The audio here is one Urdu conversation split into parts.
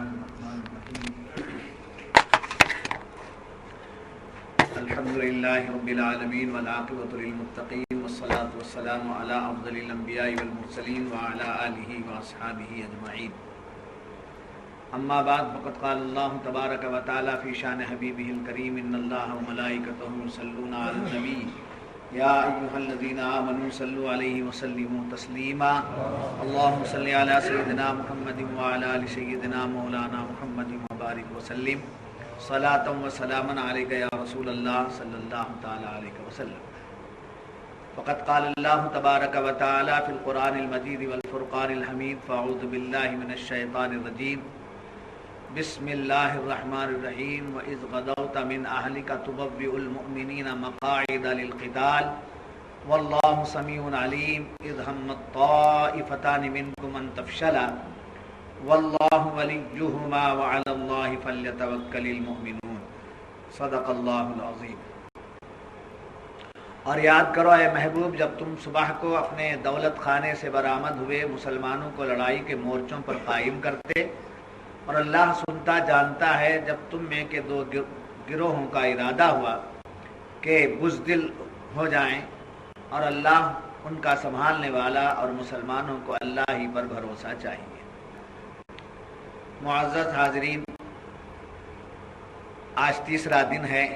الرحمن الرحیم الحمد للہ رب العالمین والعاقبۃ للمتقین والصلاة والسلام علی افضل الانبیاء والمرسلین وعلی آلہ واصحابہ اجمعین اما بعد فقد قال اللہ تبارک و تعالی فی شان حبیبہ الکریم ان اللہ وملائکتہ یصلون علی النبی یا ایھا الذین آمنوا صلوا علیہ وسلموا تسلیما اللہم صل علی سیدنا محمد وعلی آل سیدنا مولانا محمد وبارک وسلم صلاۃ و سلاما علیک یا رسول اللہ صلی اللہ تعالی علیہ وسلم فقد قال اللہ تبارک و تعالی فی القرآن المجید والفرقان الحمید فاعوذ باللہ من الشیطان الرجیم بسم اللہ الرحمن الرحیم وَإِذْ غَدَوْتَ مِنْ أَهْلِكَ تُبَوِّئُ الْمُؤْمِنِينَ مَقَاعِدَ لِلْقِتَالِ وَاللَّهُ سَمِيعٌ عَلِيمٌ إِذْ هَمَّتْ طَائِفَتَانِ مِنْكُمْ أَنْ تَفْشَلَا وَاللَّهُ وَلِيُّهُمَا وَعَلَى اللَّهِ فَلْيَتَوَكَّلِ الْمُؤْمِنُونَ صدق اللہ العظیم۔ اور یاد کرو اے محبوب، جب تم صبح کو اپنے دولت خانے سے برآمد ہوئے، مسلمانوں کو لڑائی کے مورچوں پر قائم کرتے، اور اللہ سنتا جانتا ہے جب تم میں کے دو گروہوں کا ارادہ ہوا کہ بزدل ہو جائیں، اور اللہ ان کا سنبھالنے والا اور مسلمانوں کو اللہ ہی پر بھروسہ چاہیے۔ معزز حاضرین، آج تیسرا دن ہے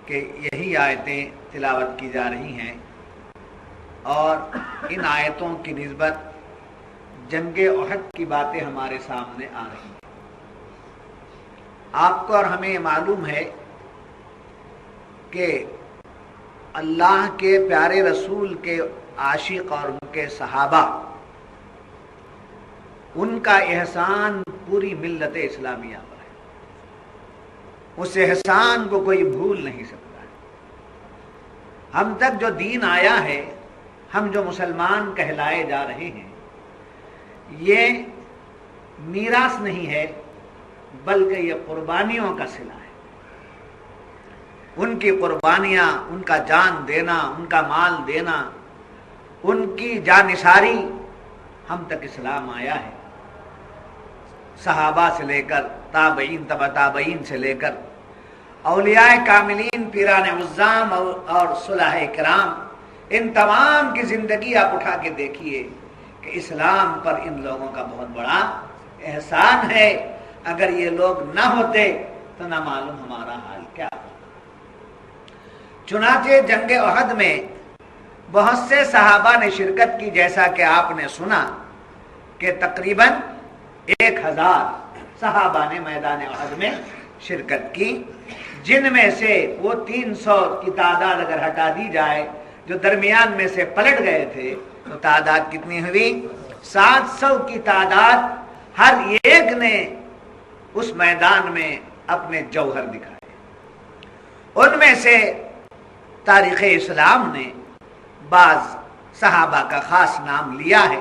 کہ یہی آیتیں تلاوت کی جا رہی ہیں، اور ان آیتوں کی نسبت جنگ احد کی باتیں ہمارے سامنے آ رہی ہیں۔ آپ کو اور ہمیں معلوم ہے کہ اللہ کے پیارے رسول کے عاشق اور ان کے صحابہ، ان کا احسان پوری ملت اسلامیہ پر ہے، اس احسان کو کوئی بھول نہیں سکتا ہے۔ ہم تک جو دین آیا ہے، ہم جو مسلمان کہلائے جا رہے ہیں، یہ میراث نہیں ہے بلکہ یہ قربانیوں کا صلہ ہے۔ ان کی قربانیاں، ان کا جان دینا، ان کا مال دینا، ان کی جانثاری، ہم تک اسلام آیا ہے۔ صحابہ سے لے کر تابعین، تبع تابعین سے لے کر اولیاء کاملین، پیران عظام اور صلحاء کرام، ان تمام کی زندگی آپ اٹھا کے دیکھیے کہ اسلام پر ان لوگوں کا بہت بڑا احسان ہے۔ اگر یہ لوگ نہ ہوتے تو نہ معلوم ہمارا حال کیا ہوتا۔ چنانچہ جنگ احد میں بہت سے صحابہ نے شرکت کی، جیسا کہ آپ نے سنا کہ تقریباً 1000 صحابہ نے میدان احد میں شرکت کی، جن میں سے وہ 300 کی تعداد اگر ہٹا دی جائے جو درمیان میں سے پلٹ گئے تھے تو تعداد کتنی ہوئی؟ 700 کی تعداد۔ ہر ایک نے اس میدان میں اپنے جوہر دکھائے۔ ان میں سے تاریخ اسلام نے بعض صحابہ کا خاص نام لیا ہے،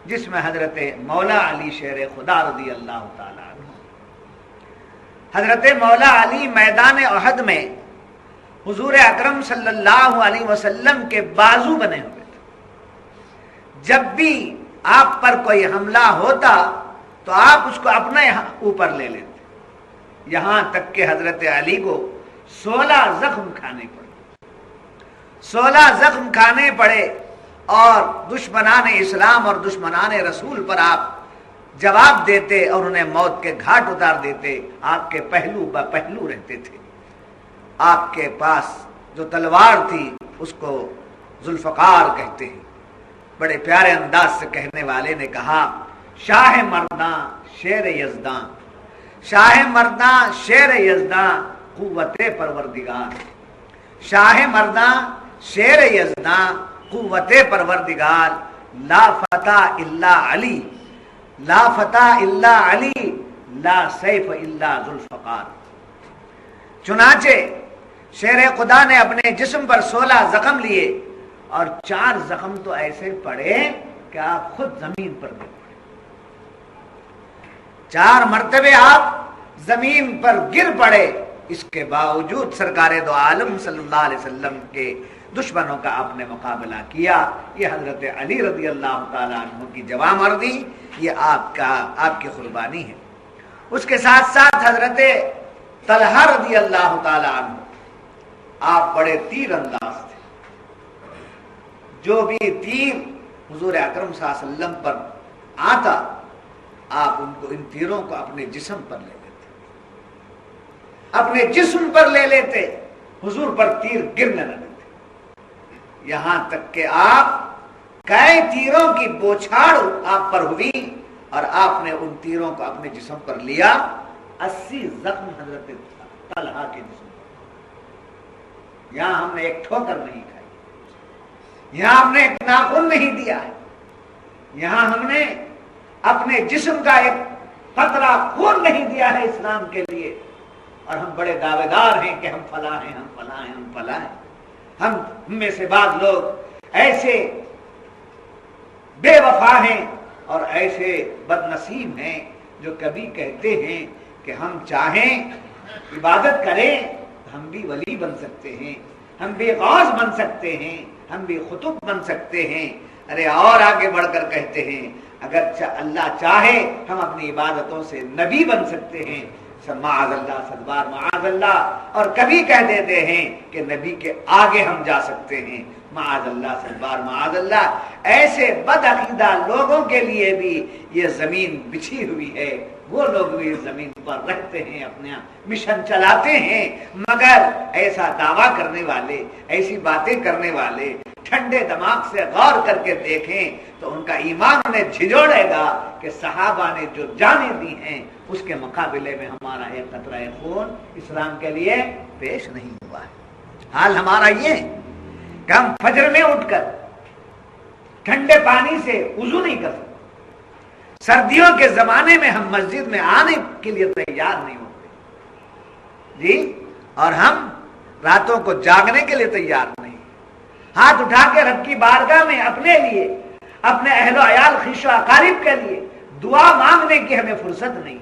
جس میں حضرت مولا علی شیر خدا رضی اللہ تعالیٰ عنہ۔ حضرت مولا علی میدان احد میں حضور اکرم صلی اللہ علیہ وسلم کے بازو بنے ہوئے تھے۔ جب بھی آپ پر کوئی حملہ ہوتا تو آپ اس کو اپنے اوپر لے لیتے، یہاں تک کہ حضرت علی کو 16 زخم کھانے پڑے، 16 زخم کھانے پڑے، اور دشمنان اسلام اور دشمنان رسول پر آپ جواب دیتے اور انہیں موت کے گھاٹ اتار دیتے۔ آپ کے پہلو بہ پہلو رہتے تھے۔ آپ کے پاس جو تلوار تھی اس کو ذوالفقار کہتے ہیں۔ بڑے پیارے انداز سے کہنے والے نے کہا، شاہ مرداں شیر یزداں، شاہ مرداں شیر یزداں قوت پروردگار، شاہ مرداں شیر یزداں قوت پروردگار، لا فتح الا علی، لا فتح الا علی، لا سیف الا ذوالفقار۔ چنانچہ شیر خدا نے اپنے جسم پر 16 زخم لیے، اور 4 زخم تو ایسے پڑے کہ آپ خود زمین پر گر پڑے۔ 4 مرتبے آپ زمین پر گر پڑے، اس کے باوجود سرکار دو عالم صلی اللہ علیہ وسلم کے دشمنوں کا آپ نے مقابلہ کیا۔ یہ حضرت علی رضی اللہ تعالیٰ عنہ کی جوامردی، یہ آپ کی قربانی ہے۔ اس کے ساتھ ساتھ حضرت طلحہ رضی اللہ تعالی عنہ، آپ بڑے تیر انداز تھے. جو بھی تیر حضور اکرم صلی اللہ علیہ وسلم پر آتا آپ ان تیروں کو اپنے جسم پر لے لیتے، اپنے جسم پر لے لیتے، حضور پر تیر گرنے نہ دیتے، یہاں تک کہ آپ کئی تیروں کی بوچھاڑ آپ پر ہوئی اور آپ نے ان تیروں کو اپنے جسم پر لیا. 80 زخم حضرت طلحہ کے جسم پر. یہاں ہم نے ایک ٹھوکر نہیں کھائی، یہاں ہم نے ایک ناخن نہیں دیا ہے، یہاں ہم نے اپنے جسم کا ایک قطرہ خون نہیں دیا ہے اسلام کے لیے. اور ہم بڑے دعوے دار ہیں کہ ہم فلاں ہیں، ہم فلاں ہیں، ہم فلاں ہیں. ہم میں سے بعض لوگ ایسے بے وفا ہیں اور ایسے بد نصیب ہیں جو کبھی کہتے ہیں کہ ہم چاہیں عبادت کریں ہم بھی ولی بن سکتے ہیں، ہم بھی غوث بن سکتے ہیں، ہم بھی قطب بن سکتے ہیں. ارے اور آگے بڑھ کر کہتے ہیں اگر اللہ چاہے ہم اپنی عبادتوں سے نبی بن سکتے ہیں. معاذ اللہ، صدبار معاذ اللہ. اور کبھی کہہ دیتے ہیں کہ نبی کے آگے ہم جا سکتے ہیں. معاذ اللہ، صدبار معاذ اللہ. ایسے بد عقیدہ لوگوں کے لیے بھی یہ زمین بچھی ہوئی ہے. وہ لوگ بھی اس زمین پر رہتے ہیں، اپنا مشن چلاتے ہیں، مگر ایسا دعویٰ کرنے والے، ایسی باتیں کرنے والے ٹھنڈے دماغ سے غور کر کے دیکھیں تو ان کا ایمان انہیں جھجوڑے گا کہ صحابہ نے جو جانیں دی ہیں اس کے مقابلے میں ہمارا ایک قطرہ خون اسلام کے لیے پیش نہیں ہوا ہے. حال ہمارا یہ کہ ہم فجر میں اٹھ کر ٹھنڈے پانی سے وضو نہیں کر سکتے. سردیوں کے زمانے میں ہم مسجد میں آنے کے لیے تیار نہیں ہوتے جی، اور ہم راتوں کو جاگنے کے لیے تیار نہیں. ہاتھ اٹھا کے رب کی بارگاہ میں اپنے لیے، اپنے اہل و عیال، خویش و اقارب کے لیے دعا مانگنے کی ہمیں فرصت نہیں.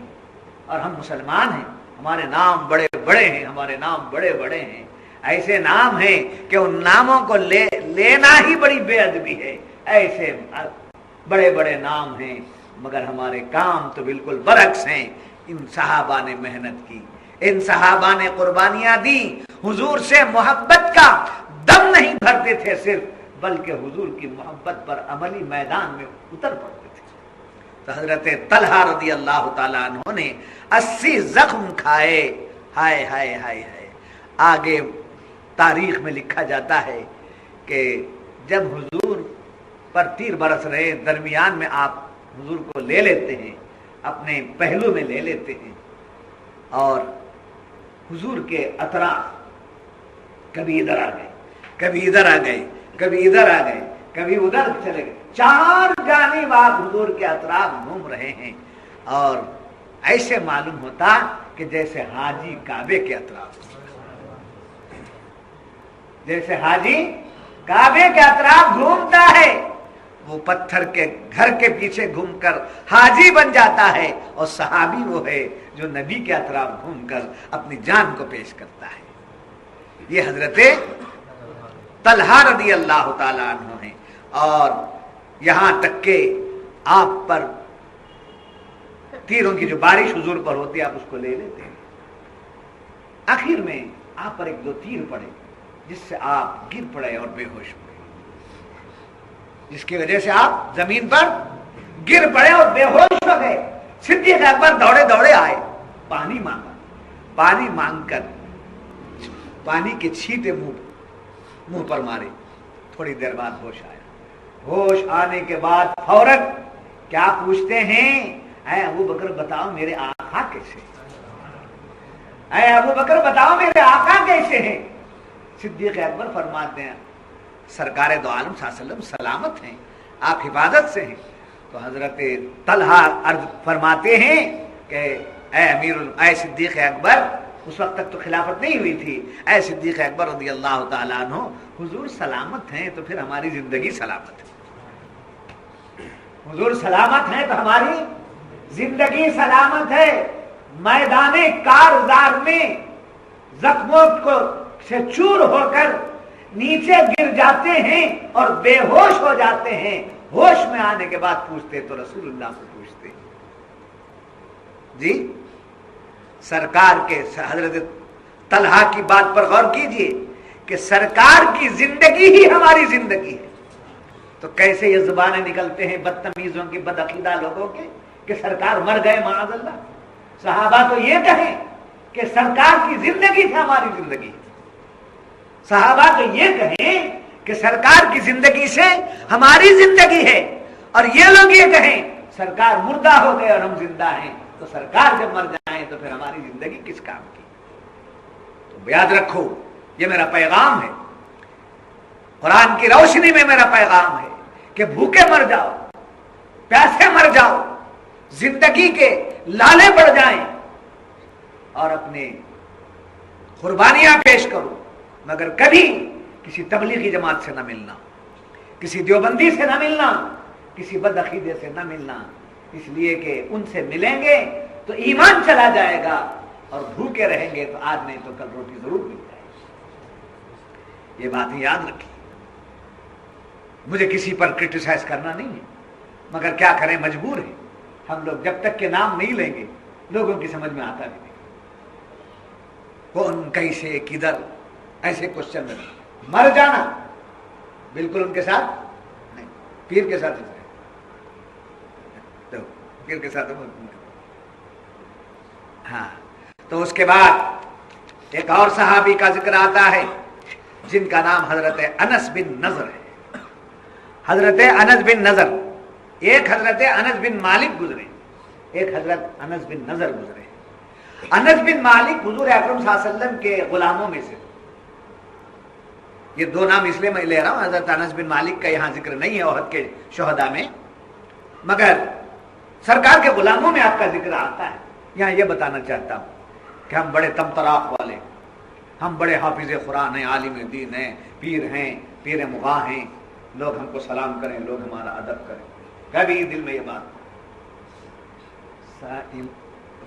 اور ہم مسلمان ہیں، ہمارے نام بڑے بڑے ہیں، ہمارے نام بڑے بڑے ہیں. ایسے نام ہیں کہ ان ناموں کو لینا ہی بڑی بے ادبی ہے. ایسے بڑے بڑے نام ہیں مگر ہمارے کام تو بالکل برعکس ہیں. ان صحابہ نے محنت کی، ان صحابہ نے قربانیاں دی، حضور سے محبت کا دم نہیں بھرتے تھے صرف، بلکہ حضور کی محبت پر عملی میدان میں اتر پڑتے تھے. تو حضرت طلحہ رضی اللہ تعالیٰ عنہ نے 80 زخم کھائے. ہائے ہائے ہائے ہائے. آگے تاریخ میں لکھا جاتا ہے کہ جب حضور پر تیر برس رہے، درمیان میں آپ حضور کو لے لیتے ہیں، اپنے پہلو میں لے لیتے ہیں اور حضور کے اطراف کبھی ادھر آ گئے، کبھی ادھر آ گئے، کبھی ادھر آ گئے، کبھی ادھر چلے گئے. 4 جانب آپ حضور کے اطراف گھوم رہے ہیں اور ایسے معلوم ہوتا کہ جیسے حاجی کعبے کے اطراف، جیسے حاجی کعبے کے اطراف گھومتا ہے، وہ پتھر کے گھر کے پیچھے گھوم کر حاجی بن جاتا ہے، اور صحابی وہ ہے جو نبی کے اطراف گھوم کر اپنی جان کو پیش کرتا ہے. یہ حضرت طلحہ رضی اللہ تعالی عنہ ہیں. اور یہاں تک کہ آپ پر تیروں کی جو بارش حضور پر ہوتی ہے آپ اس کو لے لیتے ہیں. آخر میں آپ پر 1-2 تیر پڑے جس سے آپ گر پڑے اور بے ہوش ہوئے، جس کی وجہ سے آپ زمین پر گر پڑے اور بے ہوش ہو گئے. صدیق اکبر دوڑے دوڑے آئے، پانی مانگا، پانی مانگ کر پانی کے چھینٹے منہ پر مارے. تھوڑی دیر بعد ہوش آیا. ہوش آنے کے بعد فوراً کیا پوچھتے ہیں؟ اے ابو بکر بتاؤ میرے آقا کیسے، اے ابو بکر بتاؤ میرے آقا کیسے ہیں؟ صدیق اکبر فرماتے ہیں سرکار دو عالم صلی اللہ علیہ وسلم سلامت ہیں، آپ حفاظت سے ہیں. تو حضرت طلحہ عرض فرماتے ہیں کہ اے صدیق اکبر، اس وقت تک تو خلافت نہیں ہوئی تھی، اے صدیق اکبر رضی اللہ تعالیٰ عنہ، حضور سلامت ہیں تو پھر ہماری زندگی سلامت ہے. حضور سلامت ہیں تو ہماری زندگی سلامت ہے. میدان کارزار میں زخموں کو سے چور ہو کر نیچے گر جاتے ہیں اور بے ہوش ہو جاتے ہیں. ہوش میں آنے کے بعد پوچھتے تو رسول اللہ سے پوچھتے جی سرکار کے حضرت طلحہ کی بات پر غور کیجئے کہ سرکار کی زندگی ہی ہماری زندگی ہے، تو کیسے یہ زبانیں نکلتے ہیں بدتمیزوں کی، بدعقیدہ لوگوں کے کہ سرکار مر گئے معاذ اللہ۔ صحابہ تو یہ کہیں کہ سرکار کی زندگی سے ہماری زندگی، صحابہ تو یہ کہیں کہ سرکار کی زندگی سے ہماری زندگی ہے، اور یہ لوگ یہ کہیں سرکار مردہ ہو گئے اور ہم زندہ ہیں، تو سرکار جب مر جائیں تو پھر ہماری زندگی کس کام کی؟ تو یاد رکھو، یہ میرا پیغام ہے، قرآن کی روشنی میں میرا پیغام ہے کہ بھوکے مر جاؤ، پیاسے مر جاؤ، زندگی کے لالے بڑھ جائیں اور اپنے قربانیاں پیش کرو، مگر کبھی کسی تبلیغی جماعت سے نہ ملنا، کسی دیوبندی سے نہ ملنا، کسی بدعقیدے سے نہ ملنا، اس لیے کہ ان سے ملیں گے تو ایمان چلا جائے گا، اور بھوکے رہیں گے تو آج نہیں تو کل روٹی ضرور مل جائے گی۔ یہ باتیں یاد رکھیں۔ مجھے کسی پر کرٹیسائز کرنا نہیں ہے، مگر کیا کریں، مجبور ہے۔ ہم لوگ جب تک کہ نام نہیں لیں گے لوگوں کی سمجھ میں آتا بھی نہیں، کون کیسے کدھر، ایسے کوشچن میں مر جانا بالکل ان کے ساتھ نہیں، پیر کے ساتھ پیر کے ساتھ۔ ہاں، تو اس کے بعد ایک اور صحابی کا ذکر آتا ہے جن کا نام حضرت انس بن نضر ہے۔ حضرت انس بن نضر، ایک حضرت انس بن مالک گزرے، ایک حضرت انس بن نضر گزرے۔ انس بن مالک حضور اکرم صلی اللہ علیہ وسلم کے غلاموں میں سے، یہ دو نام اس لیے میں لے رہا ہوں، حضرت انس بن مالک کا یہاں ذکر نہیں ہے احد کے شہداء میں، مگر سرکار کے غلاموں میں آپ کا ذکر آتا ہے۔ یہاں یہ بتانا چاہتا ہوں کہ ہم بڑے تمطراق والے، ہم بڑے حافظ قرآن ہیں، عالم دین ہیں، پیر ہیں، پیر مغاں ہیں، لوگ ہم کو سلام کریں، لوگ ہمارا ادب کریں، کبھی دل میں یہ بات،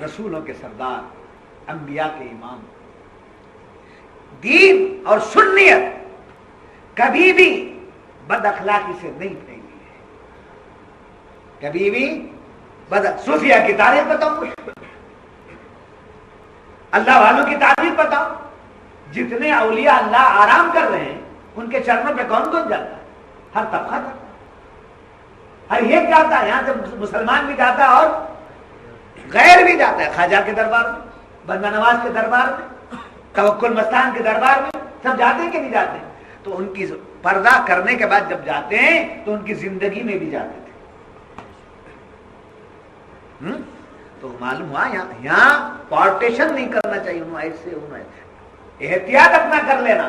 رسولوں کے سردار، انبیاء کے امام، دین اور سنیت کبھی بھی بد اخلاقی سے نہیں پھیلی ہے، کبھی بھی صوفیہ کی تاریخ بتاؤں، اللہ والوں کی تعریف بتاؤ، جتنے اولیاء اللہ آرام کر رہے ہیں ان کے چرنوں پہ کون کون جاتا ہے؟ ہر طبقہ جاتا ہے، ہر ایک جاتا ہے، یہاں سے مسلمان بھی جاتا ہے اور غیر بھی جاتا ہے، خواجہ کے دربار میں، بندہ نواز کے دربار میں، توکل مستان کے دربار میں، سب جاتے ہیں کہ نہیں جاتے ہیں؟ تو ان کی پردہ کرنے کے بعد جب جاتے ہیں تو ان کی زندگی میں بھی جاتے تھے۔ تو معلوم ہوا یہاں پارٹیشن نہیں کرنا چاہیے، انہوں ایسے انہوں ایسے، احتیاط اپنا کر لینا،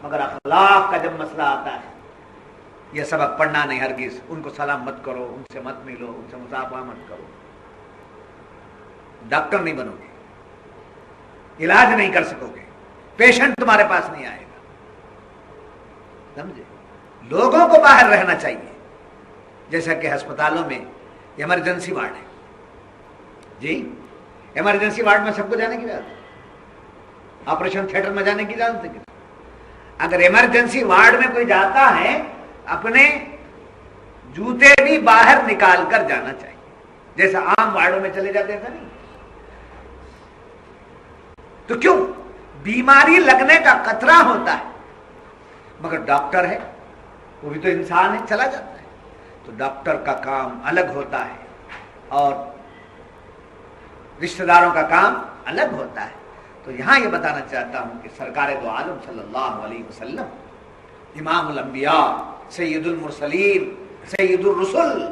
مگر اخلاق کا جب مسئلہ آتا ہے، یہ سبق پڑھنا نہیں ہرگز، ان کو سلام مت کرو، ان سے مت ملو، ان سے مصافحہ مت کرو، ڈاکٹر نہیں بنو گے، علاج نہیں کر سکو گے، پیشنٹ تمہارے پاس نہیں آئے گا، سمجھے؟ لوگوں کو باہر رہنا چاہیے، جیسا کہ ہسپتالوں میں ایمرجنسی وارڈ ہے، جی ایمرجنسی وارڈ میں سب کو جانے کی اجازت ہے، آپریشن تھیٹر میں جانے کی اجازت ہے؟ اگر ایمرجنسی وارڈ میں کوئی جاتا ہے اپنے جوتے بھی باہر نکال کر جانا چاہیے، جیسا عام وارڈوں میں چلے جاتے ہیں، نہیں تو کیوں؟ بیماری لگنے کا خطرہ ہوتا ہے، مگر ڈاکٹر ہے وہ بھی تو انسان ہے، چلا جاتا ہے، تو ڈاکٹر کا کام الگ ہوتا ہے اور رشتہ داروں کا کام الگ ہوتا ہے۔ تو یہاں یہ بتانا چاہتا ہوں کہ سرکار دو عالم صلی اللہ علیہ وسلم، امام الانبیاء، سید المرسلین، سید الرسل،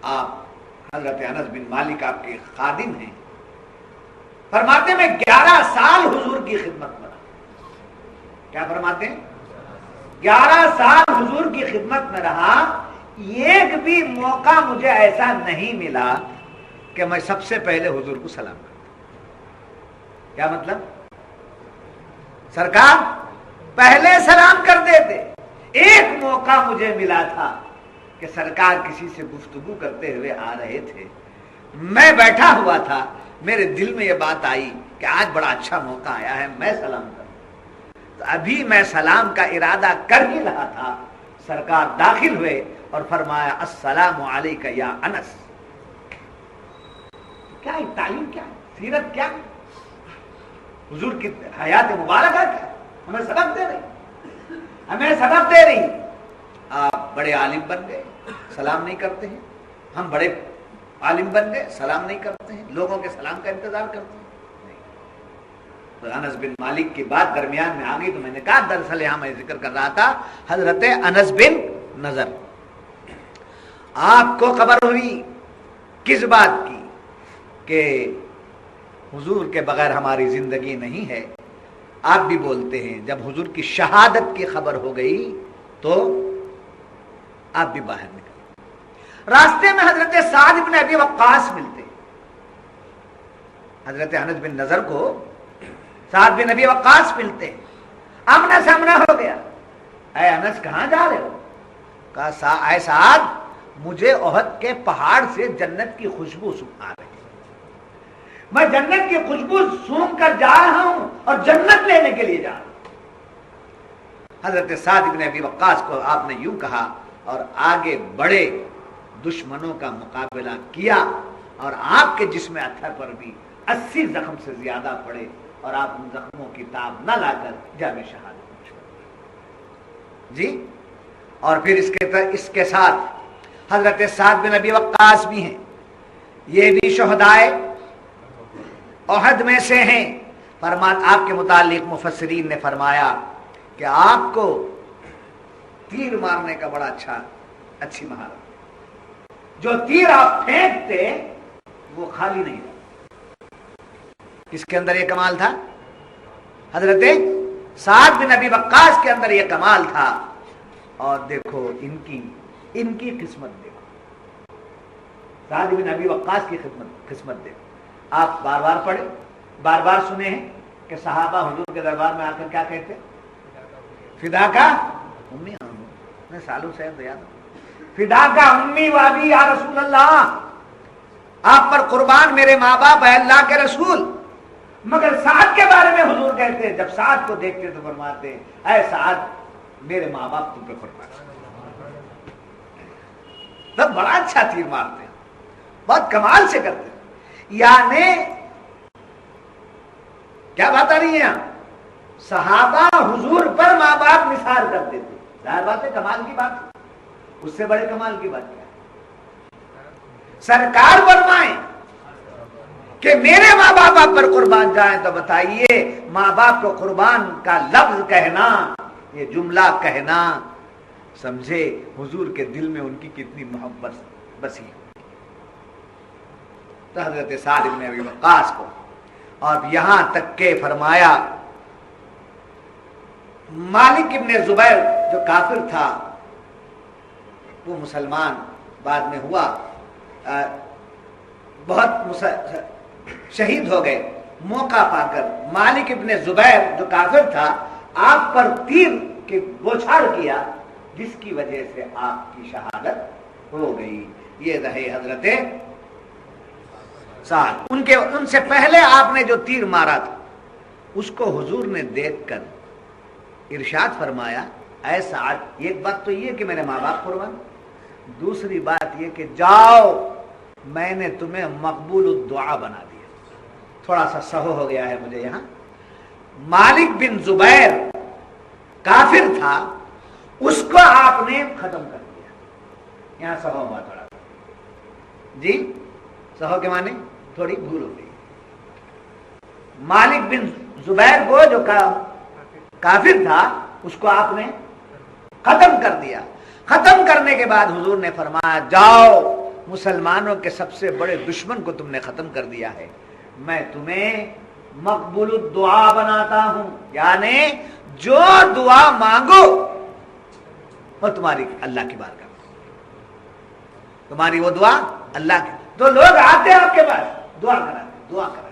آپ حضرت انس بن مالک آپ کے خادم ہیں، فرماتے میں 11 سال حضور کی خدمت میں رہا، کیا فرماتے ہیں؟ 11 سال حضور کی خدمت میں رہا، ایک بھی موقع مجھے ایسا نہیں ملا کہ میں سب سے پہلے حضور کو سلام کرتا۔ کیا مطلب؟ سرکار پہلے سلام کر دیتے، ایک موقع مجھے ملا تھا کہ سرکار کسی سے گفتگو کرتے ہوئے آ رہے تھے، میں بیٹھا ہوا تھا، میرے دل میں یہ بات آئی کہ آج بڑا اچھا موقع آیا ہے، میں سلام کروں، تو ابھی میں سلام کا ارادہ کر ہی رہا تھا، سرکار داخل ہوئے اور فرمایا السلام علیک یا انس۔ کیا ہے تعلیم، کیا ہے سیرت، کیا ہے حضور کی حیات مبارکہ، کیا ہمیں سبق دے رہی، ہمیں سبق دے رہی. آپ بڑے عالم بن گئے، سلام نہیں کرتے ہیں. ہم بڑے عالم بن گئے، سلام نہیں کرتے ہیں، لوگوں کے سلام کا انتظار کرتے ہیں. تو انس بن مالک کی بات درمیان میں آ گئی تو میں نے کہا دراصل یہاں میں ذکر کر رہا تھا حضرت انس بن نضر. آپ کو خبر ہوئی کس بات کی کہ حضور کے بغیر ہماری زندگی نہیں ہے. آپ بھی بولتے ہیں جب حضور کی شہادت کی خبر ہو گئی تو آپ بھی باہر نکلے. راستے میں حضرت سعد بن ابی وقاص ملتے. حضرت انس بن نضر کو سعد بن ابی وقاص ملتے. آمنا سامنا ہو گیا. اے انس کہاں جا رہے ہو؟ کہا اے سعد مجھے احد کے پہاڑ سے جنت کی خوشبو آ رہی ہے، میں جنت کی خوشبو سونگھ کر جا رہا ہوں اور جنت لینے کے لیے جا رہا ہوں. حضرت سعد بن ابی وقاص کو آپ نے یوں کہا اور آگے بڑے دشمنوں کا مقابلہ کیا اور آپ کے جسم اطہر پر بھی 80 زخم سے زیادہ پڑے اور آپ ان زخموں کی تاب نہ لا کر جام شہادت میں چھوڑ جی. اور پھر اس کے ساتھ حضرت سعد بن ابی وقاص بھی ہیں، یہ بھی شہدائے احد میں سے ہیں. آپ کے متعلق مفسرین نے فرمایا کہ آپ کو تیر مارنے کا بڑا اچھی مہارت، جو تیر آپ پھینکتے وہ خالی نہیں تھا. کس کے اندر یہ کمال تھا؟ حضرت سعد بن ابی وقاص کے اندر یہ کمال تھا. اور دیکھو ان کی قسمت دیکھو، سعد بن ابی وقاص کی قسمت دیکھو. آپ بار بار پڑھے، بار بار سنے ہیں کہ صحابہ حضور کے دربار میں آ کر کیا کہتے؟ فدا کا امی میں سالوں سے فدا کا امی وابی یا رسول اللہ، آپ پر قربان میرے ماں باپ اے اللہ کے رسول. مگر سعد کے بارے میں حضور کہتے ہیں، جب سعد کو دیکھتے تو فرماتے اے سعد میرے ماں باپ تم پہ قربان. تب بڑا اچھا تیر مارتے ہیں، بہت کمال سے کرتے ہیں. یعنی کیا بات آ رہی ہے یہاں؟ صحابہ حضور پر ماں باپ نثار کرتے تھے. ظاہر بات ہے کمال کی بات، اس سے بڑے کمال کی بات کیا ہے؟ سرکار فرمائیں کہ میرے ماں باپ آپ پر قربان جائیں تو بتائیے ماں باپ کو قربان کا لفظ کہنا، یہ جملہ کہنا، سمجھے حضور کے دل میں ان کی کتنی محبت بسی. تو حضرت سعد بن ابی وقاص کو اور یہاں تک کہ فرمایا مالک ابن زبیر جو کافر تھا وہ مسلمان بعد میں ہوا، بہت شہید ہو گئے. موقع پا کر مالک ابن زبیر جو کافر تھا آپ پر تیر کی بوچھاڑ کیا، جس کی وجہ سے آپ کی شہادت ہو گئی. یہ رہے حضرت سعد. ان سے پہلے آپ نے جو تیر مارا تھا اس کو حضور نے دیکھ کر ارشاد فرمایا اے سعد، ایک بات تو یہ کہ میرے ماں باپ قربان، دوسری بات یہ کہ جاؤ میں نے تمہیں مقبول الدعا بنا دیا. تھوڑا سا سہو ہو گیا ہے مجھے یہاں. مالک بن زبیر کافر تھا، اس کو آپ نے ختم کر دیا. یہاں سہو ہوا تھوڑا جی، سہو کے معنی تھوڑی بھول ہو گئی. مالک بن زبیر کو جو کافر تھا اس کو آپ نے ختم کر دیا. ختم کرنے کے بعد حضور نے فرمایا جاؤ مسلمانوں کے سب سے بڑے دشمن کو تم نے ختم کر دیا ہے، میں تمہیں مقبول الدعا بناتا ہوں. یعنی جو دعا مانگو وہ تمہاری اللہ کی بارگاہ میں، تمہاری وہ دعا اللہ کی. تو لوگ آتے ہیں آپ کے پاس دعا کراتے.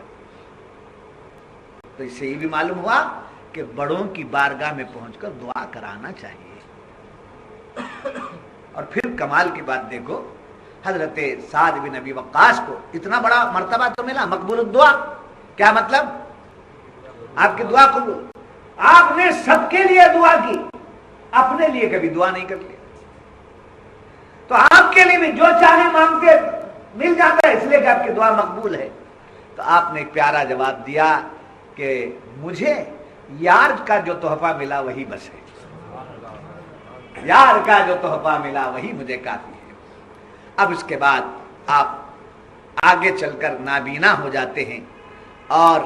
تو اس سے یہ بھی معلوم ہوا کہ بڑوں کی بارگاہ میں پہنچ کر دعا کرانا چاہیے. اور پھر کمال کی بات دیکھو، حضرت سعد بن ابی وقاص کو اتنا بڑا مرتبہ تو ملا مقبول الدعا. کیا مطلب؟ آپ کی دعا قبول. آپ نے سب کے لیے دعا کی، اپنے لیے کبھی دعا نہیں کر لی. تو آپ کے لیے بھی جو چاہے مانگتے مل جاتا ہے اس لیے کہ آپ کی دعا مقبول ہے. تو آپ نے ایک پیارا جواب دیا کہ مجھے یار کا جو تحفہ ملا وہی بس ہے, یار کا جو تحفہ ملا وہی مجھے کافی ہے. اب اس کے بعد آپ آگے چل کر نابینا ہو جاتے ہیں اور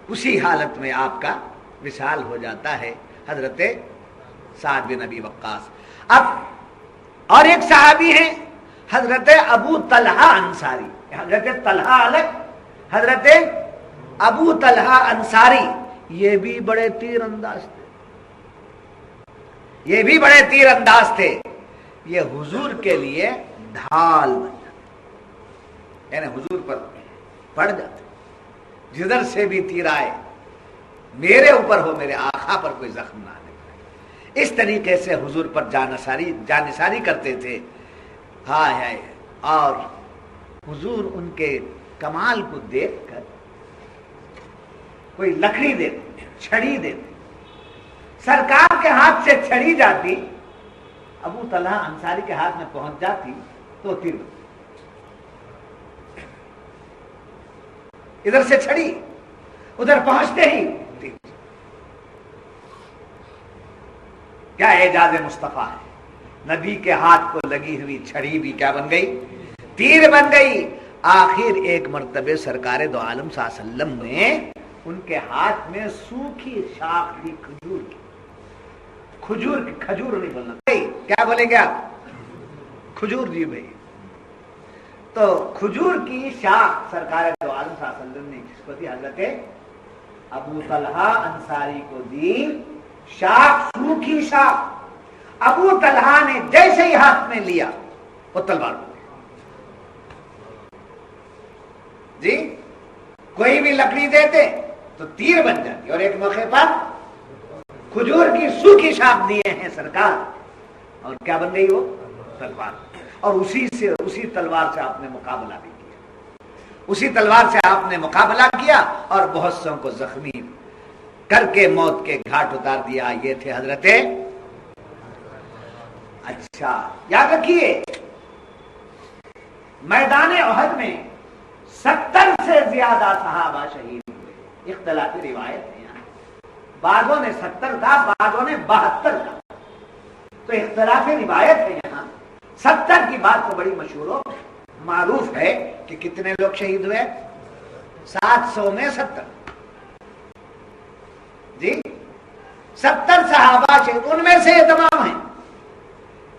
اسی حالت میں آپ کا وصال ہو جاتا ہے حضرت سعد بن ابی وقاص. اب اور ایک صحابی ہیں حضرت ابو طلحہ انصاری. حضرت طلحہ الگ, حضرت ابو طلحہ انصاری, یہ بھی بڑے تیر انداز تھے, یہ بھی بڑے تیر انداز تھے. یہ حضور کے لیے ڈھال بن جاتے, یعنی حضور پر پڑ جاتے, جدھر سے بھی تیر آئے میرے اوپر ہو, میرے آقا پر کوئی زخم نہ آنے پائے. اس طریقے سے حضور پر جانثاری کرتے تھے. ہائے ہائے. اور حضور ان کے کمال کو دیکھ کر کوئی لکڑی دیتے, چھڑی دیتے, سرکار کے ہاتھ سے چھڑی جاتی, ابو طلحہ انصاری کے ہاتھ میں پہنچ جاتی تو تیر ادھر سے چھڑی, ادھر پہنچتے ہی تیر. کیا اعجاز مصطفیٰ ہے. نبی کے ہاتھ کو لگی ہوئی چھڑی بھی کیا بن گئی, تیر بن گئی. آخر ایک مرتبہ سرکار دو عالم صلی اللہ علیہ وسلم نے ان کے ہاتھ میں سوکھی شاخ دی کھجور کی, کھجور نہیں بولنا, کیا بولیں گے آپ, کھجور جی بھائی. تو کھجور کی شاخ سرکار دو عالم صلی اللہ علیہ وسلم نے کس کو دی, حضرت ابو طلحہ انصاری کو دی. شاخ, سوکھی شاخ. ابو طلحہ نے جیسے ہی ہاتھ میں لیا وہ تلوار جی, کوئی بھی لکڑی دیتے تو تیر بن جاتی, اور ایک موقع پر کھجور کی سوکھی شاخ دیے ہیں سرکار, اور کیا بن گئی وہ تلوار. اور اسی تلوار سے آپ نے مقابلہ بھی کیا, اسی تلوار سے آپ نے مقابلہ کیا اور بہت سوں کو زخمی کر کے موت کے گھاٹ اتار دیا. یہ تھے حضرت. اچھا یاد رکھیے, میدان احد میں 70 سے زیادہ صحابہ شہید ہوئے. اختلافی روایت ہے یہاں, بعضوں نے 70 کا, بعضوں نے 72 کا, تو اختلافی روایت ہے یہاں. 70 کی بات تو بڑی مشہور و معروف ہے کہ کتنے لوگ شہید ہوئے, 700 میں 70 جی, 70 صحابہ شہید. ان میں سے یہ تمام ہیں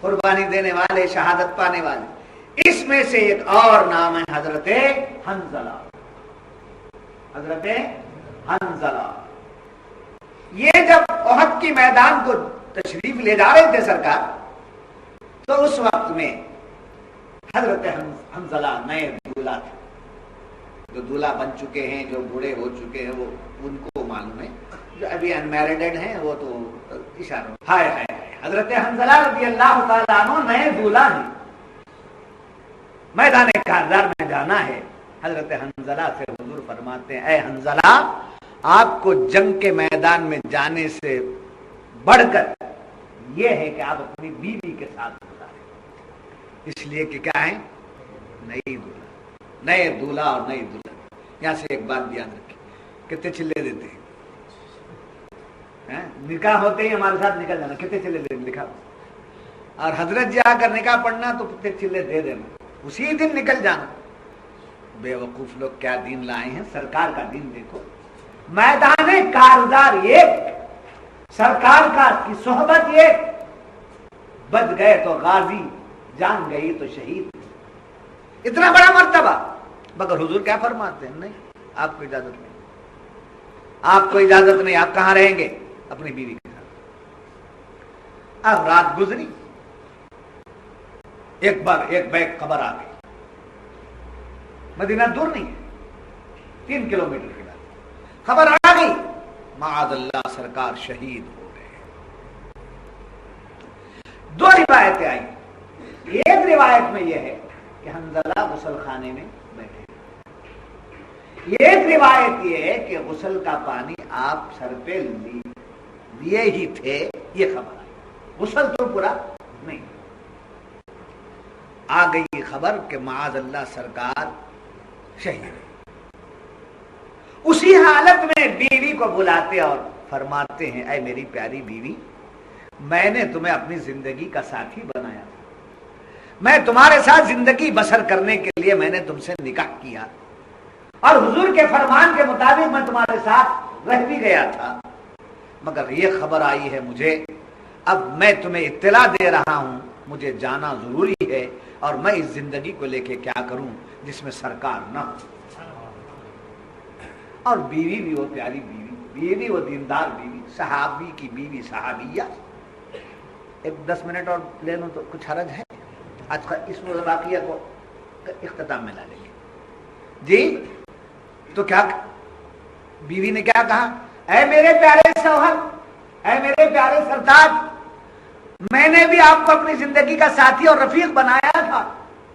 قربانی دینے والے, شہادت پانے والے. اس میں سے ایک اور نام ہے حضرت حنظلہ. حضرت حنظلہ یہ جب احد کی میدان کو تشریف لے جا رہے تھے سرکار, تو اس وقت میں حضرت حنظلہ نئے دولہا تھے. جو دولہا بن چکے ہیں, جو بوڑھے ہو چکے ہیں, وہ ان کو معلوم ہے. جو ابھی انمیرڈ ہیں وہ تو اشارہ. ہائے ہائے, حضرت حنظلہ رضی اللہ تعالیٰ عنہ نئے دولہا ہیں, میدان کارزار میں جانا ہے. حضرت حنظلہ سے حضور فرماتے ہیں, اے حنظلہ, آپ کو جنگ کے میدان میں جانے سے بڑھ کر یہ ہے کہ آپ اپنی بیوی کے ساتھ گزاریں, اس لیے کہ کیا ہے, نئی دولہا, نئے دولہا اور نئی دلہن. یہاں سے ایک بات یاد رکھیں, کتنے چلے دیتے ہیں, نکاح ہوتے ہی ہمارے ساتھ نکل جانا, کتنے چلے لکھا, اور حضرت جا کر نکاح پڑھنا تو کتنے چلے دے دینا, اسی دن نکل جانا. بے وقوف لوگ کیا دین لائے ہیں. سرکار کا دین دیکھو, میدان کارزار ایک, سرکار کا کی صحبت ایک, بچ گئے تو غازی, جان گئی تو شہید. اتنا بڑا مرتبہ. مگر حضور کیا فرماتے ہیں, نہیں, آپ کو اجازت نہیں, آپ کو اجازت نہیں, آپ کہاں رہیں گے, اپنی بیوی کے ساتھ. اب رات گزری, ایک بار ایک بیگ خبر آ گئی. مدینہ دور نہیں ہے, 3 کلومیٹر کے بعد خبر آ گئی, معاذ اللہ سرکار شہید ہو گئے. 2 روایتیں آئی. ایک روایت میں یہ ہے کہ حنظلہ غسل خانے میں بیٹھے, ایک روایت یہ ہے کہ غسل کا پانی آپ سر پہ لیے ہی تھے, یہ خبر آئی, غسل تو پورا نہیں. آ گئی خبر کہ معاذ اللہ سرکار شہید ہے۔ اسی حالت میں بیوی کو بلاتے اور فرماتے ہیں اے میری پیاری بیوی، میں نے تمہیں اپنی زندگی کا ساتھی بنایا تھا، میں تمہارے ساتھ زندگی بسر کرنے کے لیے میں نے تم سے نکاح کیا اور حضور کے فرمان کے مطابق میں تمہارے ساتھ رہ بھی گیا تھا، مگر یہ خبر آئی ہے مجھے، اب میں تمہیں اطلاع دے رہا ہوں، مجھے جانا ضروری ہے اور میں اس زندگی کو لے کے کیا کروں جس میں سرکار نہ ہو۔ اور بیوی بھی وہ پیاری بیوی، بیوی وہ دیندار بیوی، صحابی کی بیوی، صحابیہ۔ ایک 10 منٹ اور لے لوں تو کچھ حرج ہے؟ آج کا اس واقعہ کو اختتام میں لا لیں گے جی۔ تو کیا بیوی نے کیا کہا؟ اے میرے پیارے شوہر، اے میرے پیارے سرتاج، میں نے بھی آپ کو اپنی زندگی کا ساتھی اور رفیق بنایا تھا،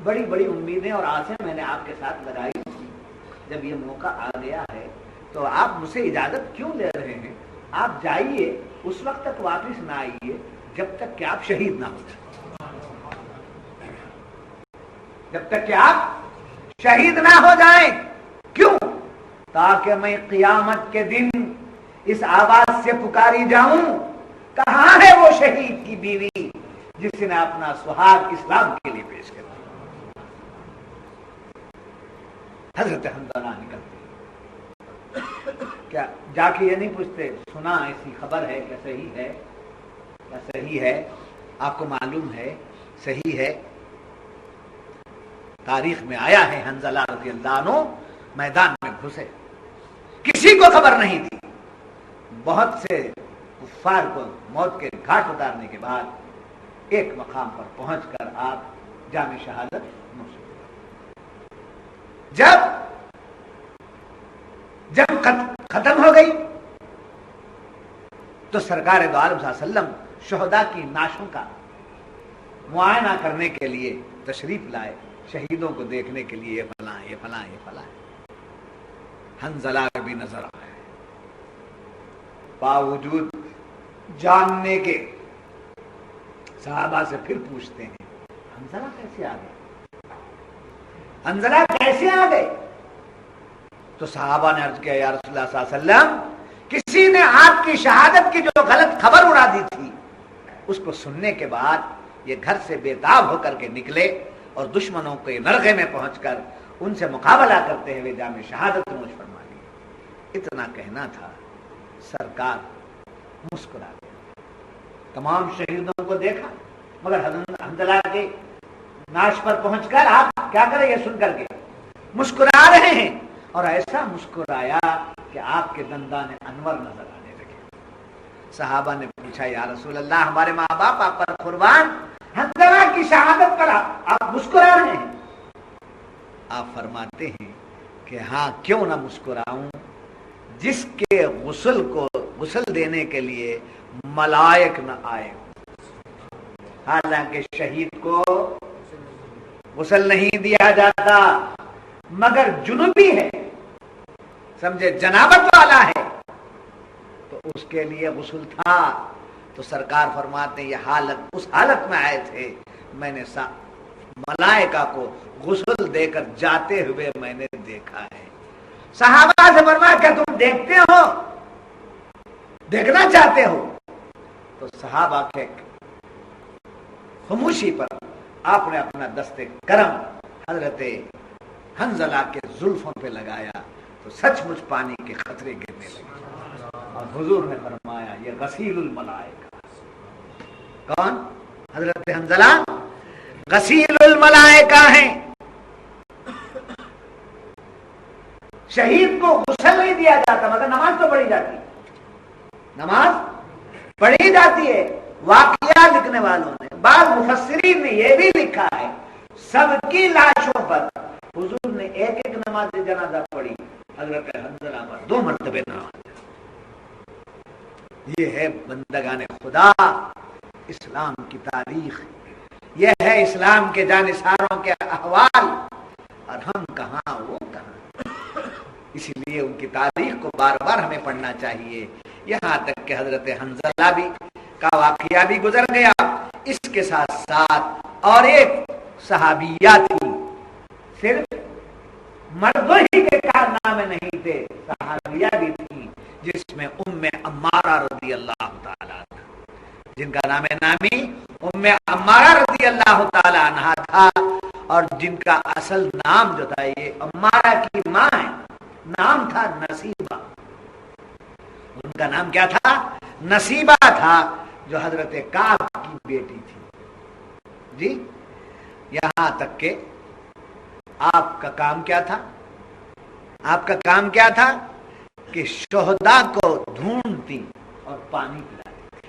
بڑی بڑی امیدیں اور آسیں میں نے آپ کے ساتھ لگائی تھی، جب یہ موقع آ گیا ہے تو آپ مجھ سے اجازت کیوں لے رہے ہیں؟ آپ جائیے، اس وقت تک واپس نہ آئیے جب تک کہ آپ شہید نہ ہو جائیں، جب تک کہ آپ شہید نہ ہو جائیں۔ کیوں؟ تاکہ میں قیامت کے دن اس آواز سے پکاری جاؤں، کہاں ہے وہ شہید کی بیوی جس نے اپنا سہاگ اسلام کے لیے پیش کر دیا؟ حضرت حنظلہ نکلتے، کیا جا کے یہ نہیں پوچھتے سنا ایسی خبر ہے کیا صحیح ہے؟ کیا صحیح ہے؟ آپ کو معلوم ہے صحیح ہے؟ تاریخ میں آیا ہے حنظلہ رضی اللہ عنہ میدان میں گھسے، کسی کو خبر نہیں تھی، بہت سے کفار کو موت کے گھاٹ اتارنے کے بعد ایک مقام پر پہنچ کر آپ جام شہادت نوش ہوئے۔ جب ختم ہو گئی تو سرکار دو عالم صلی اللہ علیہ وسلم شہداء کی نعشوں کا معائنہ کرنے کے لیے تشریف لائے، شہیدوں کو دیکھنے کے لیے، یہ فلاں یہ فلاں یہ فلاں۔ حنظلہ بھی نظر آئے، باوجود جاننے کے صحابہ سے پھر پوچھتے ہیں حنظلہ کیسے آ گئے؟ حنظلہ کیسے آ گئے؟ تو صحابہ نے عرض کیا یا رسول اللہ صلی اللہ علیہ وسلم، کسی نے آپ کی شہادت کی جو غلط خبر اڑا دی تھی، اس کو سننے کے بعد یہ گھر سے بےتاب ہو کر کے نکلے اور دشمنوں کے نرغے میں پہنچ کر ان سے مقابلہ کرتے ہوئے جام شہادت نوش فرما لی۔ اتنا کہنا تھا، سرکار مسکرا گئے، تمام شہیدوں کو دیکھا، مگر حنظلہ کے نعش پر پہنچ کر آپ کیا کریں یہ سن کر کے مسکرا رہے ہیں، اور ایسا مسکرایا کہ آپ کے دندان انور نظر آنے لگے۔ صحابہ نے پوچھا یا رسول اللہ، ہمارے ماں باپ آپ پر قربان، حنظلہ کی شہادت پر آپ مسکرا رہے ہیں؟ آپ فرماتے ہیں کہ ہاں کیوں نہ مسکراؤں، جس کے غسل دینے کے لیے ملائک نہ آئے۔ حالانکہ شہید کو غسل نہیں دیا جاتا، مگر جنوبی ہے، سمجھے، جنابت والا ہے، تو اس کے لیے غسل تھا۔ تو سرکار فرماتے ہیں یہ حالت اس حالت میں آئے تھے، میں نے ملائکہ کو غسل دے کر جاتے ہوئے میں نے دیکھا ہے۔ صحابہ سے فرمایا کیا تم دیکھتے ہو، دیکھنا چاہتے ہو؟ تو صحابہ کے خاموشی پر آپ نے اپنا دست کرم حضرت حنظلہ کے زلفوں پہ لگایا تو سچ مچ پانی کے قطرے گرنے لگے، اور حضور نے فرمایا یہ غسیل الملائکہ۔ کون؟ حضرت حنظلہ غسیل الملائکہ ہیں۔ شہید کو غسل نہیں دیا جاتا، مگر نماز تو پڑھی جاتی ہے، نماز پڑھی جاتی ہے۔ واقعہ لکھنے والوں نے، بعض مفسرین نے یہ بھی لکھا ہے سب کی لاشوں پر حضور نے ایک ایک نماز جنازہ پڑھی، حضرت حنظلہ پر 2 مرتبہ نماز۔ یہ ہے بندگان خدا، اسلام کی تاریخ، یہ ہے اسلام کے جانثاروں کے احوال، اور ہم کہاں وہ کہاں۔ اسی لیے ان کی تاریخ کو بار بار ہمیں پڑھنا چاہیے، یہاں تک کہ حضرت حنظلہ بھی کا واقعہ بھی گزر گیا، اس کے ساتھ ساتھ اور ایک صحابیہ تھی، صرف مردوں ہی کے کارنامے نہیں تھے، صحابیہ بھی تھی، جس میں ام عمارہ رضی اللہ تعالی عنہ، جن کا نام نامی ام عمارہ رضی اللہ تعالی عنہ تھا، اور جن کا اصل نام جو تھا، یہ عمارہ کی ماں ہے، نام تھا نصیبہ، ان کا نام کیا تھا؟ نصیبہ تھا، جو حضرت کعب کی بیٹی تھی جی۔ یہاں تک کہ آپ کا کام کیا تھا؟ آپ کا کام کیا تھا کہ شہداء کو ڈھونڈتی اور پانی پلاتی،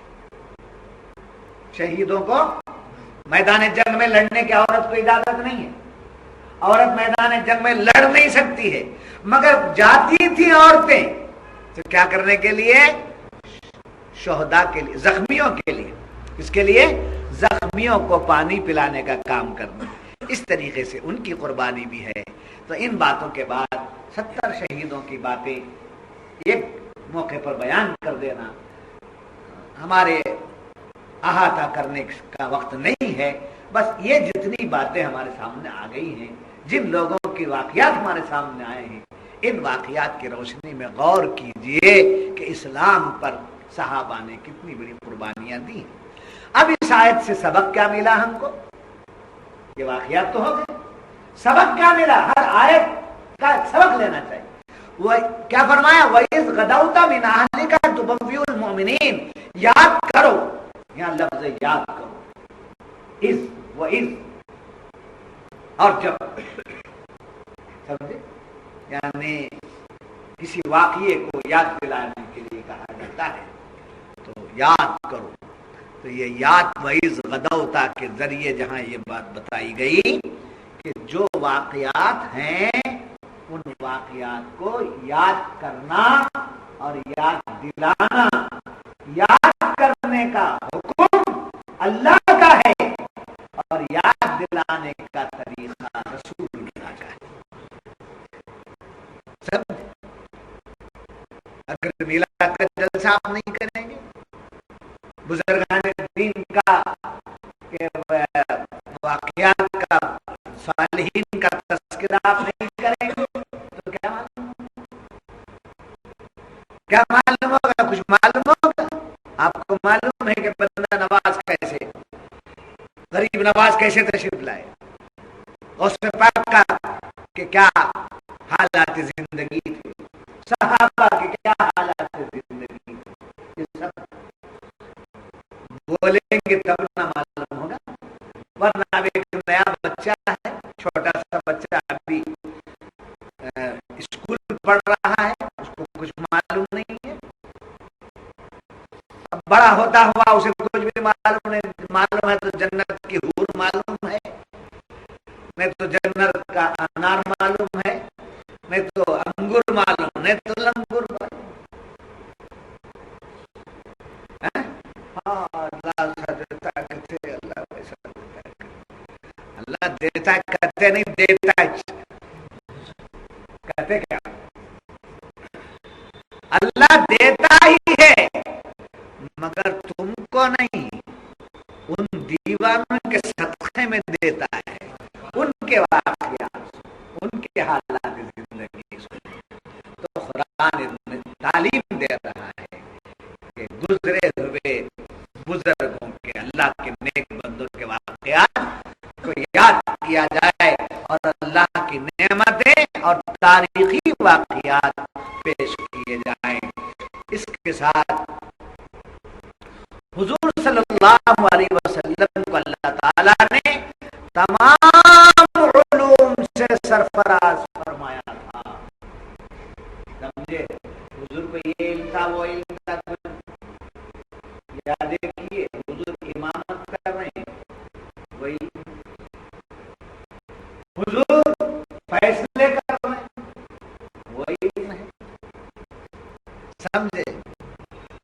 شہیدوں کو۔ میدان جنگ میں لڑنے کی عورت کو اجازت نہیں ہے، عورت میدان جنگ میں لڑ نہیں سکتی ہے، مگر جاتی تھی عورتیں تو کیا کرنے کے لیے؟ شہداء کے لیے، زخمیوں کے لیے۔ اس کے لیے زخمیوں کو پانی پلانے کا کام کرنا، اس طریقے سے ان کی قربانی بھی ہے۔ تو ان باتوں کے بعد 70 شہیدوں کی باتیں ایک موقع پر بیان کر دینا ہمارے احاطہ کرنے کا وقت نہیں ہے۔ بس یہ جتنی باتیں ہمارے سامنے آ گئی ہیں، جن لوگوں کی واقعات ہمارے سامنے آئے ہیں، ان واقعات کی روشنی میں غور کیجئے کہ اسلام پر صحابہ نے کتنی بڑی قربانیاں دی ہیں۔ اب اس آیت سے سبق کیا ملا ہم کو؟ یہ واقعات تو ہو گئے، سبق کیا ملا؟ ہر آیت کا سبق لینا چاہیے۔ وہ کیا فرمایا؟ وَإِذْ غَدَوْتَ مِنْ أَهْلِكَ تُبَوِّئُ الْمُؤْمِنِينَ، یاد کرو، یہاں لفظ یاد کرو، از و از، اور جب، سمجھے؟ یعنی کسی واقعے کو یاد دلانے کے لیے کہا جاتا ہے، تو یاد کرو۔ تو یہ یاد وَإِذْ غَدَوْتَ کے ذریعے جہاں یہ بات بتائی گئی کہ جو واقعات ہیں ان واقعات کو یاد کرنا اور یاد دلانا، یاد کرنے کا حکم اللہ کا ہے اور یاد دلانے کا طریقہ رسول اللہ کا ہے۔ سب اگر میلاد کا جلسہ آپ نہیں کریں گے، بزرگان دین کا واقعات کا، صالحین کا تذکرہ آپ نہیں کریں گے، تو کیا معلوم ہوگا؟ کچھ معلوم ہوگا؟ آپ کو معلوم ہے کہ بندہ نواز کیسے، غریب نواز کیسے تشریف لائے، اس میں پاک کا کہ کیا حالات زندگی تھے، صحابہ کے کیا حالات زندگی تھے، یہ سب بولیں گے تب نہ معلوم ہوگا، ورنہ اب ایک نیا بچہ ہے، چھوٹا سا بچہ ابھی اسکول پڑھ رہا ہے، اس کو کچھ معلوم نہیں ہے، اب بڑا ہوتا ہوا اسے کچھ بھی معلوم نہیں، معلوم ہے تو جنت کی حور معلوم ہے، نہیں تو جنت کا انار معلوم ہے، نہیں تو انگور معلوم، نہیں تو لنگور معلوم۔ اللہ دیتا کہتے نہیں، دیتا کہتے کیا؟ اللہ دیتا ہی ہے مگر تم کو نہیں، ان دیوانوں کے صدقے میں دیتا ہے، ان کے واقعات، ان کے حالات زندگی۔ تو قرآن تعلیم دے رہا ہے کہ گزرے ہوئے بزرگوں کے، اللہ کے نیک بندوں کے واقعات کو یاد کیا جائے اور اللہ کی نعمتیں اور تاریخی واقعات پیش کیے جائیں۔ اس کے ساتھ حضور صلی اللہ علیہ وسلم کو اللہ تعالیٰ نے تمام علوم سے سرفراز فرمایا تھا، سمجھے؟ حضور کو یہ علم تھا، وہ علم تھا، یاد دیکھیے حضور امامت کر رہے ہیں، وہی حضور فیصلے کر رہے ہیں، وہی علم ہے، سمجھے؟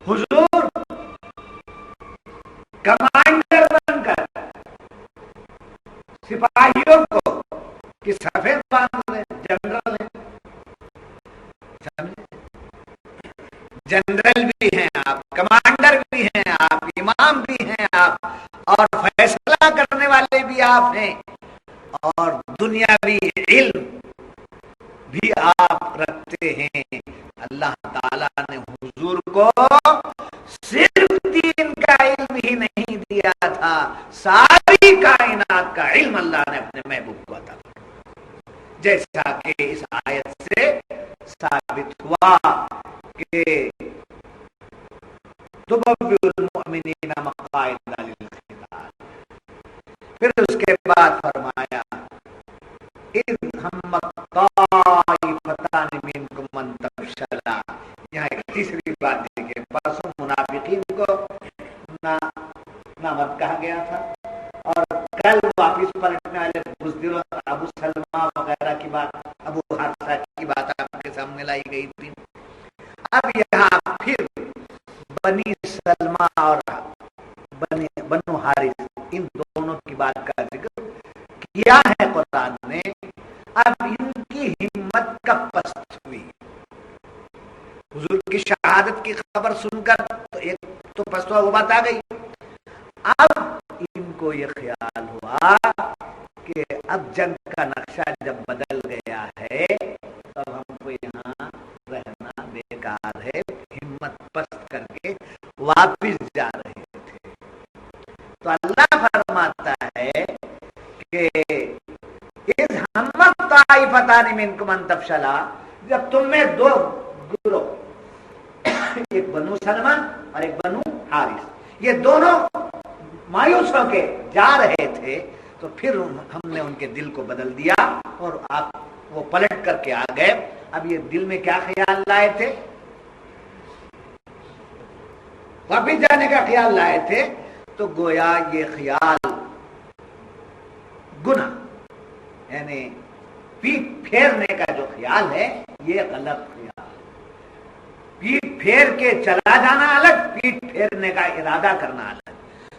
حضور کمانڈر بن کر سپاہیوں کو کہ سفید باندھ رہے، جنرل ہیں، سمجھے؟ جنرل بھی ہیں آپ، کمانڈر بھی ہیں آپ، امام بھی ہیں آپ، اور فیصلہ کرنے والے بھی آپ ہیں، اور دنیاوی علم بھی آپ رکھتے ہیں. اللہ تعالیٰ نے حضور کو صرف دین کا علم ہی نہیں دیا تھا، ساری کائنات کا علم اللہ نے اپنے محبوب کو عطا کیا، جیسا کہ اس آیت سے ثابت ہوا کہ تبوئ المؤمنین مقاعد للقتال. پھر اس کے بعد فرمایا اذ ہمت طائفتان منکم ان تفشلا. یہاں ایک تیسری بات ہے کہ پرسوں منافقین کو نامرد کہا گیا تھا، اور کل واپس پلٹنے والے بزدل اور ابو سلمہ وغیرہ کی بات، ابو حارثہ کی بات آپ کے سامنے لائی گئی تھی. اب یہاں پھر بنی سلمہ اور بنو حارث ان دونوں کی بات کا ذکر کیا ہے قرآن نے. اب ان کی ہمت کب پست ہوئی؟ حضور کی شہادت کی خبر سن کر تو ایک تو پست ہوا، وہ بات آ گئی. اب ان کو یہ خیال ہوا کہ اب جنگ کا نقشہ جب بدل گیا ہے تب ہم کو یہاں رہنا بیکار ہے. ہمت پست کر کے واپس جا رہے تھے. تو اللہ فرماتا ہے کہ اذ ہمت طائفتان منکم ان تفشلا، جب تم میں دو گروہ، ایک بنو سلمہ اور ایک بنو حارث، یہ دونوں مایوس ہو کے جا رہے تھے، تو پھر ہم نے ان کے دل کو بدل دیا اور آپ وہ پلٹ کر کے آ گئے. اب یہ دل میں کیا خیال لائے تھے؟ واپس جانے کا خیال لائے تھے. تو گویا یہ خیال گناہ، یعنی پیٹ پھیرنے کا جو خیال ہے یہ غلط خیال. پیٹ پھیر کے چلا جانا الگ، پیٹ پھیرنے کا ارادہ کرنا الگ.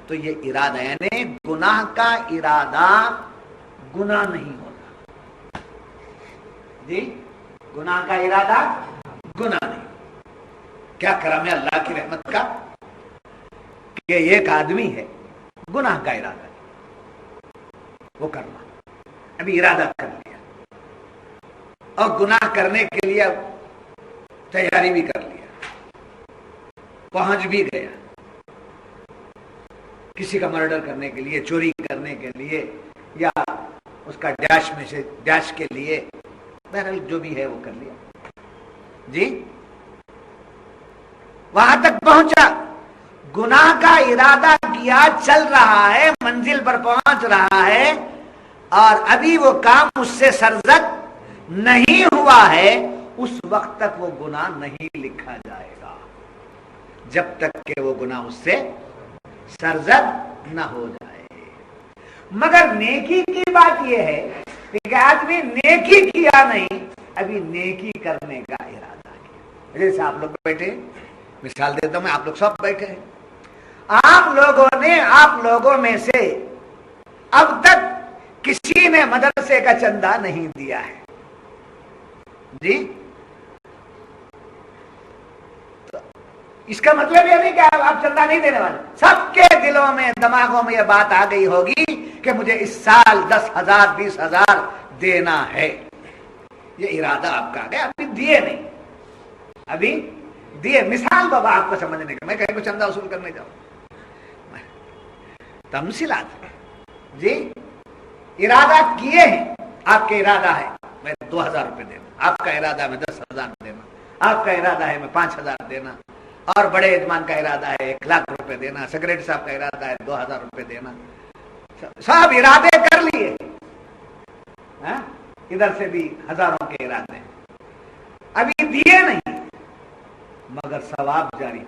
تو یہ ارادہ یعنی گناہ کا ارادہ گناہ نہیں ہوتا جی، گناہ کا ارادہ گناہ نہیں. کیا کرم ہے اللہ کی رحمت کا کہ ایک آدمی ہے گناہ کا ارادہ وہ کرنا، ابھی ارادہ کر لیا اور گناہ کرنے کے لیے تیاری بھی کر لیا، پہنچ بھی گیا کسی کا مرڈر کرنے کے لیے، چوری کرنے کے لیے، یا اس کا ڈیش میں سے ڈیش کے لیے، بہرحال جو بھی ہے وہ کر لیا جی. وہاں تک پہنچا، گناہ کا ارادہ کیا، چل رہا ہے، منزل پر پہنچ رہا ہے، اور ابھی وہ کام اس سے سرزد نہیں ہوا ہے. اس وقت تک وہ گناہ نہیں لکھا جائے گا جب تک کہ وہ گناہ اس سے سرزد نہ ہو جائے. مگر نیکی کی بات یہ ہے کہ آدمی نیکی کیا نہیں، ابھی نیکی کرنے کا ارادہ کیا. جیسے آپ لوگ بیٹھے، مثال دیتا ہوں میں، آپ لوگ سب بیٹھے ہیں، آپ لوگوں نے، آپ لوگوں میں سے اب تک کسی نے مدرسے کا چندہ نہیں دیا ہے جی. تو اس کا مطلب یہ نہیں کہ آپ چندہ نہیں دینے والے. سب کے دلوں میں، دماغوں میں یہ بات آ گئی ہوگی کہ مجھے اس سال 10,000 20,000 دینا ہے. یہ ارادہ آپ کا آ گیا، ابھی دیے نہیں، ابھی دیے. مثال بابا آپ کو سمجھنے کا، میں کہیں کو چندہ وصول کرنے جاؤں، تمثیلات جی. ارادہ کیے ہیں، آپ کا ارادہ ہے میں 2,000 روپے دینا، آپ کا ارادہ ہے میں 10,000 دینا، آپ کا ارادہ ہے میں 5,000 دینا، اور بڑے یجمان کا ارادہ ہے 1,00,000 روپے دینا، سیکرٹری صاحب کا ارادہ ہے 2,000 روپے دینا. سب ارادے کر لیے، ادھر سے بھی ہزاروں کے ارادے، ابھی دیے نہیں، مگر ثواب جاری.